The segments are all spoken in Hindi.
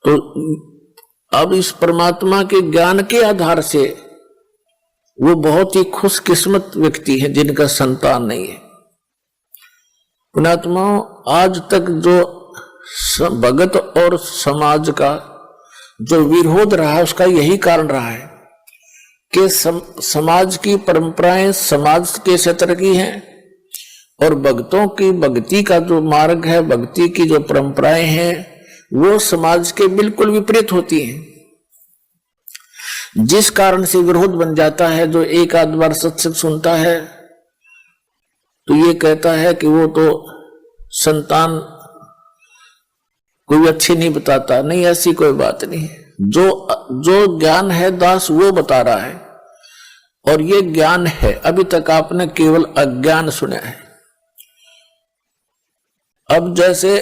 तो अब इस परमात्मा के ज्ञान के आधार से वो बहुत ही खुशकिस्मत व्यक्ति है जिनका संतान नहीं है। पुण्यात्माओं, आज तक जो भगत और समाज का जो विरोध रहा है उसका यही कारण रहा है कि समाज की परंपराएं समाज के क्षेत्र की हैं और भक्तों की भक्ति का जो मार्ग है, भक्ति की जो परंपराएं हैं वो समाज के बिल्कुल विपरीत होती हैं, जिस कारण से विरोध बन जाता है। जो एक आध बार सत्संग सुनता है तो ये कहता है कि वो तो संतान कोई अच्छी नहीं बताता। नहीं, ऐसी कोई बात नहीं। जो ज्ञान है दास वो बता रहा है और ये ज्ञान है। अभी तक आपने केवल अज्ञान सुना है। अब जैसे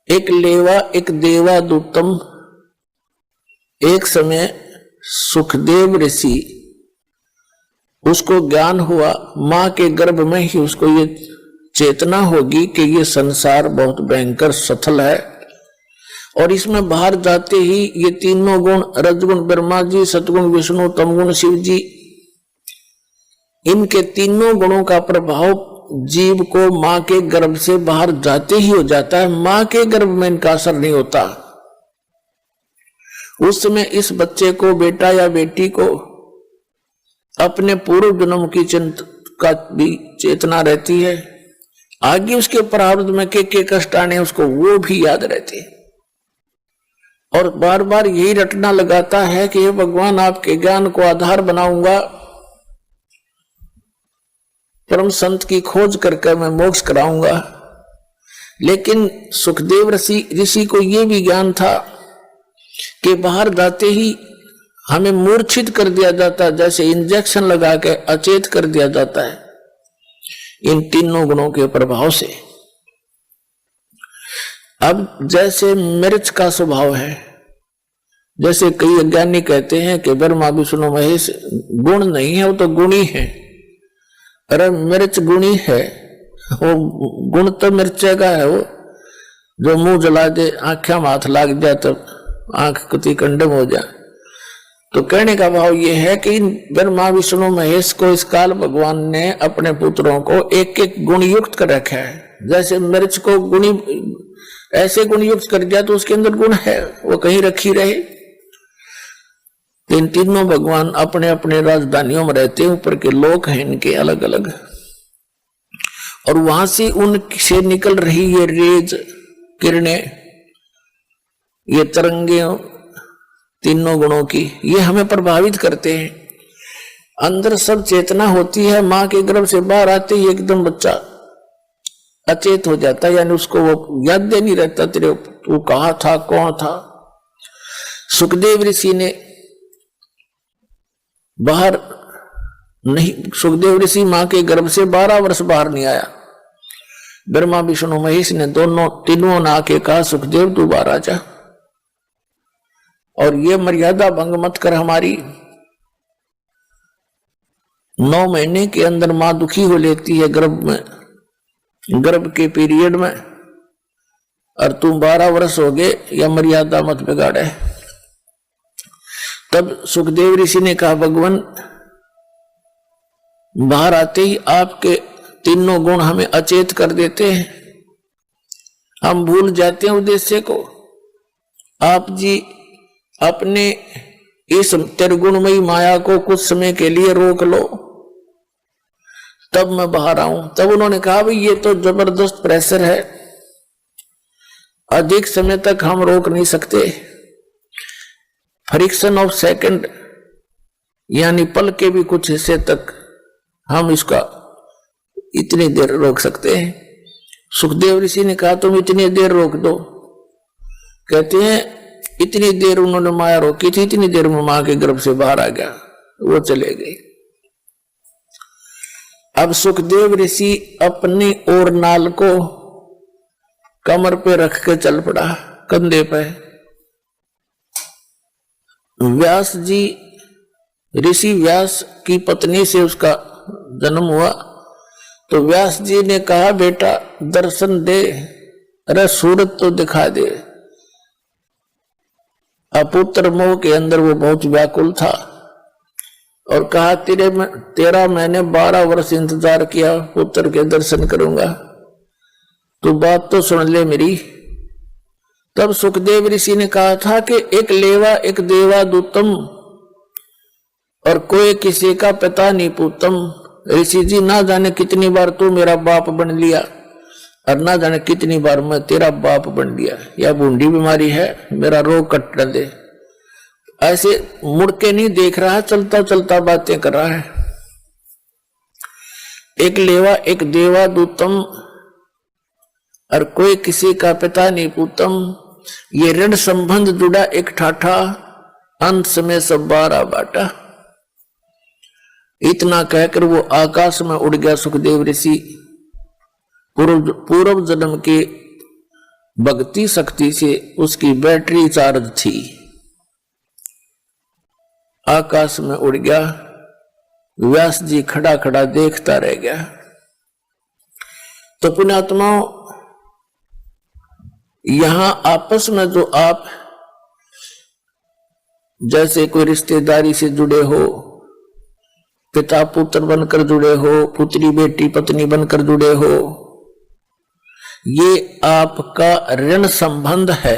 एक लेवा एक देवा दूतम, एक समय सुखदेव ऋषि, उसको ज्ञान हुआ, मां के गर्भ में ही उसको ये चेतना होगी कि ये संसार बहुत भयंकर सथल है और इसमें बाहर जाते ही ये तीनों गुण, रजगुण ब्रह्मा जी, सतगुण विष्णु, तमगुण शिव जी, इनके तीनों गुणों का प्रभाव जीव को मां के गर्भ से बाहर जाते ही हो जाता है। मां के गर्भ में इनका असर नहीं होता। उस समय इस बच्चे को, बेटा या बेटी को, अपने पूर्व जन्म की चिंता का भी चेतना रहती है। आगे उसके प्रारब्ध में के कष्ट आने उसको वो भी याद रहते हैं और बार बार यही रटना लगाता है कि हे भगवान, आपके ज्ञान को आधार बनाऊंगा, परम संत की खोज करके मैं मोक्ष कराऊंगा। लेकिन सुखदेव ऋषि को यह भी ज्ञान था कि बाहर जाते ही हमें मूर्छित कर दिया जाता है, जैसे इंजेक्शन लगा के अचेत कर दिया जाता है इन तीनों गुणों के प्रभाव से। अब जैसे मिर्च का स्वभाव है, जैसे कई अज्ञानी कहते हैं कि ब्रह्मा विष्णु महेश गुण नहीं है, वो तो गुणी है। अरे मिर्च गुणी है, वो गुण तो मिर्चे का है। वो जो मुंह जला दे, आंखें में हाथ लाग जाए तो आंख कुती कंडम हो जाए। तो कहने का भाव ये है कि ब्रह्मा विष्णु महेश को इस काल भगवान ने अपने पुत्रों को एक एक गुण युक्त कर रखा है। जैसे मिर्च को गुणी ऐसे गुण युक्त कर दिया तो उसके अंदर गुण है, वो कहीं रखी रहे। इन तीनों भगवान अपने अपने राजधानियों में रहते हैं, ऊपर के लोक हैं इनके अलग अलग, और वहां से उनसे निकल रही ये रेज किरणें, ये तरंगे तीनों गुणों की, ये हमें प्रभावित करते हैं। अंदर सब चेतना होती है, मां के गर्भ से बाहर आते ही एकदम बच्चा अचेत हो जाता है, यानी उसको वो याद नहीं रहता तेरे तू कहाँ था, कौन था। सुखदेव ऋषि ने बाहर नहीं, सुखदेव ऋषि मां के गर्भ से 12 वर्ष बाहर नहीं आया। ब्रह्मा विष्णु महेश ने तीनों ने आके कहा सुखदेव तू बाहर आ जा, और ये मर्यादा भंग मत कर हमारी। 9 महीने के अंदर मां दुखी हो लेती है गर्भ में, गर्भ के पीरियड में, और तुम 12 वर्ष हो गए, या मर्यादा मत बिगाड़े। तब सुखदेव ऋषि ने कहा भगवान, बाहर आते ही आपके तीनों गुण हमें अचेत कर देते हैं, हम भूल जाते हैं उद्देश्य को। आप जी अपने इस त्रिगुणमयी माया को कुछ समय के लिए रोक लो, तब मैं बाहर आऊं। तब उन्होंने कहा भाई ये तो जबरदस्त प्रेशर है, अधिक समय तक हम रोक नहीं सकते। फ्रिक्शन ऑफ सेकंड, यानी पल के भी कुछ हिस्से तक हम इसका इतनी देर रोक सकते हैं। सुखदेव ऋषि ने कहा तुम इतनी देर रोक दो। कहते हैं इतनी देर उन्होंने माया रोकी थी, इतनी देर में मां के गर्भ से बाहर आ गया, वो चले गए। अब सुखदेव ऋषि अपनी ओर नाल को कमर पे रख के चल पड़ा, कंधे पे। व्यास जी, ऋषि व्यास की पत्नी से उसका जन्म हुआ, तो व्यास जी ने कहा बेटा दर्शन दे, अरे सूरत तो दिखा दे। अपुत्र मोह के अंदर वो बहुत व्याकुल था और कहा तेरा मैंने 12 वर्ष इंतजार किया, पुत्र के दर्शन करूंगा, तो बात तो सुन ले मेरी। तब सुखदेव ऋषि ने कहा था कि एक लेवा एक देवा दूतम और कोई किसी का पिता नहीं पूतम। ऋषि जी, ना जाने कितनी बार तू मेरा बाप बन लिया और ना जाने कितनी बार मैं तेरा बाप बन लिया। यह बूंदी बीमारी है, मेरा रोग कट दे। ऐसे मुड़ के नहीं देख रहा है, चलता चलता बातें कर रहा है। एक लेवा एक देवा दूतम और कोई किसी का पिता नहीं पूतम। ये ऋण संबंध जुड़ा एक ठाठा, अंत में सब 12 बाटा। इतना कहकर वो आकाश में उड़ गया सुखदेव ऋषि। पूर्व जन्म की भक्ति शक्ति से उसकी बैटरी चार्ज थी, आकाश में उड़ गया। व्यास जी खड़ा खड़ा देखता रह गया। तो पुण्यात्माओं, यहां आपस में जो आप जैसे कोई रिश्तेदारी से जुड़े हो, पिता पुत्र बनकर जुड़े हो, पुत्री बेटी पत्नी बनकर जुड़े हो, ये आपका ऋण संबंध है,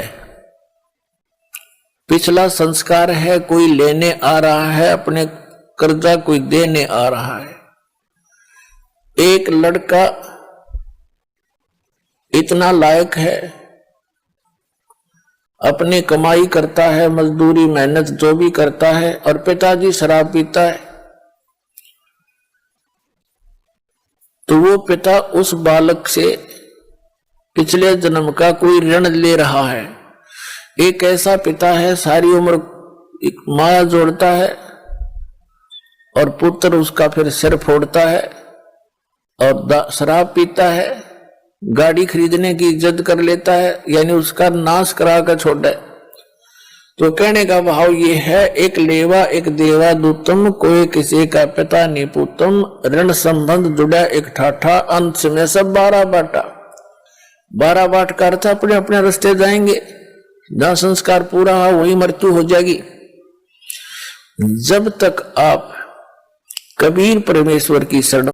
पिछला संस्कार है। कोई लेने आ रहा है अपने कर्जा, कोई देने आ रहा है। एक लड़का इतना लायक है, अपनी कमाई करता है, मजदूरी मेहनत जो भी करता है, और पिताजी शराब पीता है, तो वो पिता उस बालक से पिछले जन्म का कोई ऋण ले रहा है। एक ऐसा पिता है, सारी उम्र एक माया जोड़ता है और पुत्र उसका फिर सिर फोड़ता है और शराब पीता है, गाड़ी खरीदने की जिद कर लेता है, यानी उसका नाश करा कर छोड़ है। तो कहने का भाव ये है, एक लेवा एक देवा दूतम, कोई किसी का पिता नहीं पूतम। ऋण संबंध जुड़ा एक ठाठा, अंत में सब 12 बाटा। 12 बाट का अर्थ अपने अपने रास्ते जाएंगे, जहां संस्कार पूरा हो वही मृत्यु हो जाएगी। जब तक आप कबीर परमेश्वर की शरण